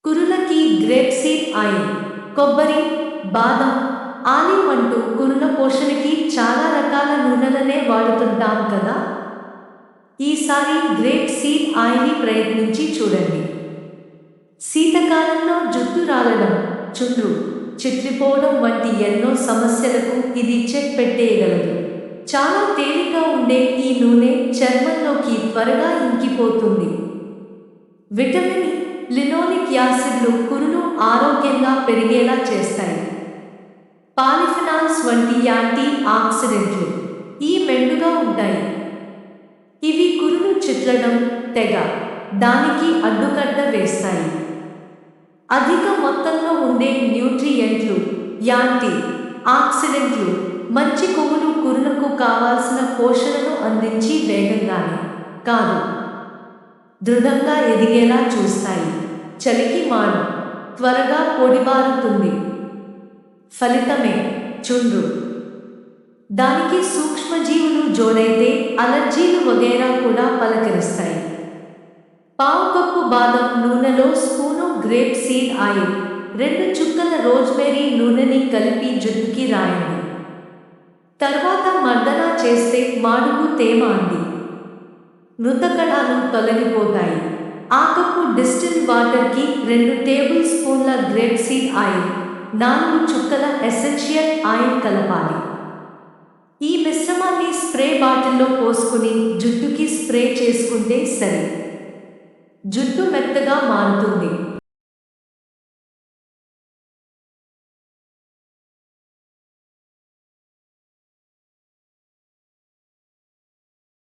కురులకి grape seed oil, కొబ్బరి, బాదం, olive అంటూ కురుల పోషణకి చాలా రకాల నూనెలనే వాడుతుంటాం కదా. ఈసారి గ్రేప్ సీడ్ ఆయిల్ని ప్రయత్నించి చూడండి. శీతకాలంలో జుట్టు రాలడం, చుండ్రు, చిట్లిపోవడం వంటి ఎన్నో సమస్యలకు ఇది చెక్ పెట్టేయగలదు. చాలా తేలిగ్గా ఉండే ఈ నూనె చర్మంలోకి త్వరగా ఇంకిపోతుంది. విటమిన్ ఇ, లినోలిక్ యాసిడ్లు కురులు ఆరోగ్యంగా పెరిగేలా చేస్తాయి. పాలిఫినాల్స్ వంటి యాంటీ ఆక్సిడెంట్లు ఈ మెండుగా ఉంటాయి. ఇవి కురులు చిట్లడం, తెగ దానికి అడ్డుకట్ట వేస్తాయి. అధిక మొత్తంలో ఉండే న్యూట్రియంట్లు, యాంటీ ఆక్సిడెంట్లు మంచి కొవ్వులు కురులకు కావాల్సిన పోషణను అందించి వేగంగానే కాదు, దృఢంగా ఎదిగేలా చూస్తాయి. చలికి మాడు, త్వరగా పొడిబారుతుంది. ఫలితమే చుండ్రు. దానికి సూక్ష్మజీవులు జోడైతే అలర్జీలు వగైరా కూడా పలకరిస్తాయి. పావు కప్పు బాదం నూనెలో స్పూను గ్రేప్ సీడ్ ఆయిల్, 2 చుక్కల రోజ్మేరీ నూనెని కలిపి జుట్టుకి రాయండి. తర్వాత మర్దన చేస్తే మాడుకు తేమ అంది. మృతకణాలు తొలగిపోతాయి. ఆ కప్పు డిస్టిల్ వాటర్కి 2 టేబుల్ స్పూన్ల గ్రేప్ సీడ్ ఆయిల్, 4 చుక్కల ఎసెన్షియల్ ఆయిల్ కలపాలి. ఈ మిశ్రమాన్ని స్ప్రే బాటిల్లో పోసుకుని జుట్టుకి స్ప్రే చేసుకుంటే సరి. జుట్టు మెత్తగా మారుతుంది.